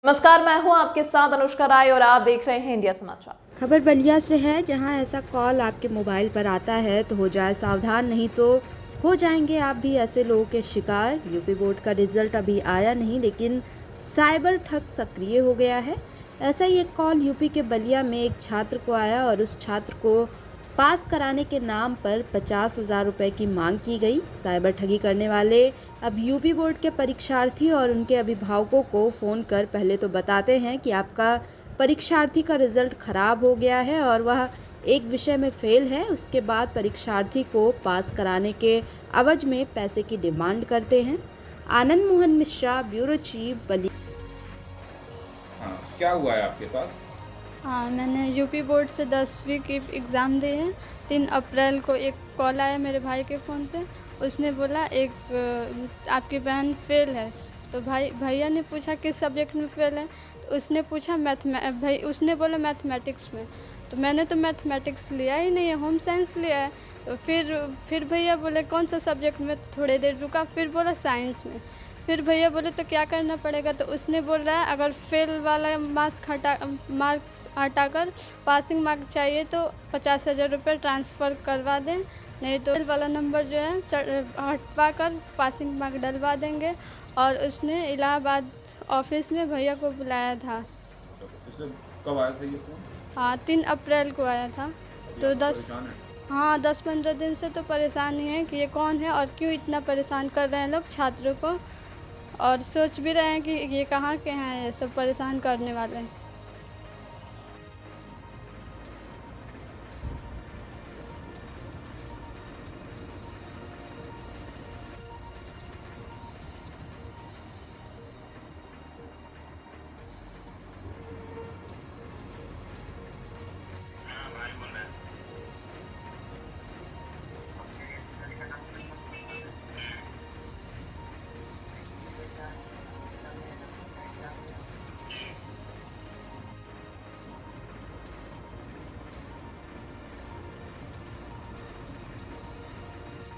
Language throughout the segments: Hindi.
नमस्कार, मैं हूं आपके साथ अनुष्का राय और आप देख रहे हैं इंडिया समाचार। खबर बलिया से है, जहां ऐसा कॉल आपके मोबाइल पर आता है तो हो जाए सावधान, नहीं तो हो जाएंगे आप भी ऐसे लोगों के शिकार। यूपी बोर्ड का रिजल्ट अभी आया नहीं, लेकिन साइबर ठग सक्रिय हो गया है। ऐसा ही एक कॉल यूपी के बलिया में एक छात्र को आया और उस छात्र को पास कराने के नाम पर 50,000 रुपए की मांग की गई। साइबर ठगी करने वाले अब यूपी बोर्ड के परीक्षार्थी और उनके अभिभावकों को फोन कर पहले तो बताते हैं कि आपका परीक्षार्थी का रिजल्ट खराब हो गया है और वह एक विषय में फेल है। उसके बाद परीक्षार्थी को पास कराने के एवज में पैसे की डिमांड करते हैं। Anand Mohan Mishra, bureau chief, Ballia. हाँ, क्या हुआ है आपके साथ? हाँ, मैंने यूपी बोर्ड से 10वीं की एग्ज़ाम दी है। 3 अप्रैल को एक कॉल आया मेरे भाई के फ़ोन पे। उसने बोला आपकी बहन फ़ेल है। तो भैया ने पूछा किस सब्जेक्ट में फ़ेल है, तो उसने पूछा उसने बोला मैथमेटिक्स में। तो मैंने तो मैथमेटिक्स लिया ही नहीं है, होम साइंस लिया है। तो फिर भैया बोले कौन सा सब्जेक्ट में, तो थोड़ी देर रुका, फिर बोला साइंस में। फिर भैया बोले तो क्या करना पड़ेगा, तो उसने बोल रहा है अगर फेल वाला मार्क्स हटाकर पासिंग मार्क चाहिए तो 50,000 रुपये ट्रांसफ़र करवा दें, नहीं तो फेल वाला नंबर जो है हटवा कर पासिंग मार्क डलवा देंगे। और उसने इलाहाबाद ऑफिस में भैया को बुलाया था। कब आया था ये फोन? हाँ, 3 अप्रैल को आया था। तो 10-15 दिन से तो परेशान ही है कि ये कौन है और क्यों इतना परेशान कर रहे हैं लोग छात्रों को, और सोच भी रहे हैं कि ये कहाँ के हैं, ये सब परेशान करने वाले।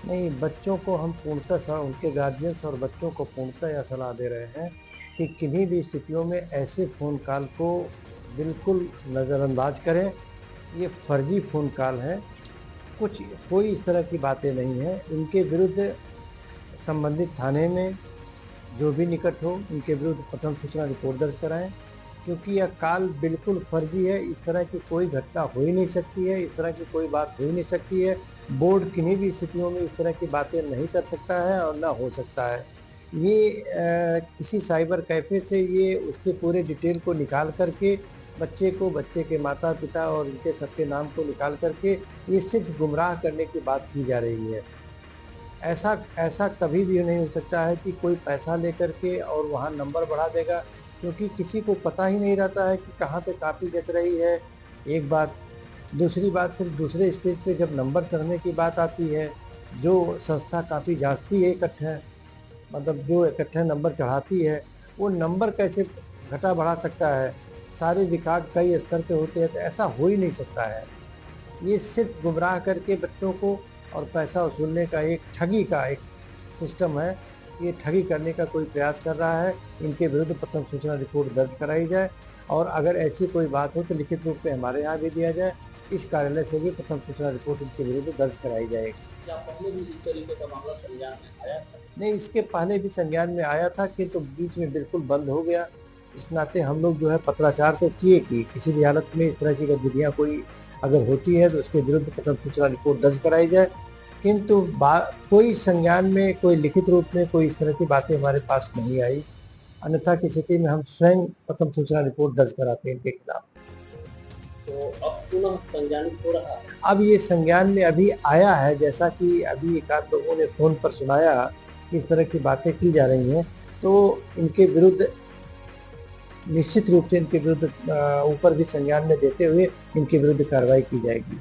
नहीं, बच्चों को हम पूर्णतः उनके गार्जियंस और बच्चों को पूर्णतः यह सलाह दे रहे हैं कि किन्हीं भी स्थितियों में ऐसे फ़ोन कॉल को बिल्कुल नज़रअंदाज करें। ये फर्जी फ़ोन कॉल है, कोई इस तरह की बातें नहीं हैं। इनके विरुद्ध संबंधित थाने में जो भी निकट हो, उनके विरुद्ध प्रथम सूचना रिपोर्ट दर्ज कराएं, क्योंकि यह कॉल बिल्कुल फर्जी है। इस तरह की कोई घटना हो ही नहीं सकती है, इस तरह की कोई बात हो ही नहीं सकती है। बोर्ड किन्हीं भी स्थितियों में इस तरह की बातें नहीं कर सकता है और ना हो सकता है। ये किसी साइबर कैफ़े से ये उसके पूरे डिटेल को निकाल करके बच्चे के माता पिता और उनके सबके नाम को निकाल करके ये सिर्फ गुमराह करने की बात की जा रही है। ऐसा कभी भी नहीं हो सकता है कि कोई पैसा लेकर के और वहाँ नंबर बढ़ा देगा, क्योंकि किसी को पता ही नहीं रहता है कि कहाँ पे कापी जच रही है। एक बात, दूसरी बात, फिर दूसरे स्टेज पे जब नंबर चढ़ने की बात आती है, जो संस्था काफ़ी जांचती है इकट्ठे, मतलब जो इकट्ठे नंबर चढ़ाती है, वो नंबर कैसे घटा बढ़ा सकता है? सारे रिकॉर्ड कई स्तर पे होते हैं, तो ऐसा हो ही नहीं सकता है। ये सिर्फ गुमराह करके बच्चों को और पैसा वसूलने का एक ठगी का एक सिस्टम है। ये ठगी करने का कोई प्रयास कर रहा है। इनके विरुद्ध प्रथम सूचना रिपोर्ट दर्ज कराई जाए और अगर ऐसी कोई बात हो तो लिखित रूप में हमारे यहाँ भी दिया जाए। इस कार्यालय से भी प्रथम सूचना रिपोर्ट इनके विरुद्ध दर्ज कराई जाएगी। क्या पहले भी इस तरीके का मामला संज्ञान में आया था? नहीं, इसके पहले भी संज्ञान में आया था कि तो बीच में बिल्कुल बंद हो गया। इस नाते हम लोग जो है पत्राचार तो किए कि किसी भी हालत में इस तरह की गतिविधियाँ कोई अगर होती है तो उसके विरुद्ध प्रथम सूचना रिपोर्ट दर्ज कराई जाए, किंतु कोई संज्ञान में, कोई लिखित रूप में कोई इस तरह की बातें हमारे पास नहीं आई। अन्यथा की स्थिति में हम स्वयं प्रथम सूचना रिपोर्ट दर्ज कराते हैं इनके खिलाफ। तो अब पुनः संज्ञानित हो रहा है। अब ये संज्ञान में अभी आया है, जैसा कि अभी एक आध लोगों ने फ़ोन पर सुनाया कि इस तरह की बातें की जा रही हैं, तो इनके विरुद्ध निश्चित रूप से इनके विरुद्ध ऊपर भी संज्ञान में देते हुए इनके विरुद्ध कार्रवाई की जाएगी।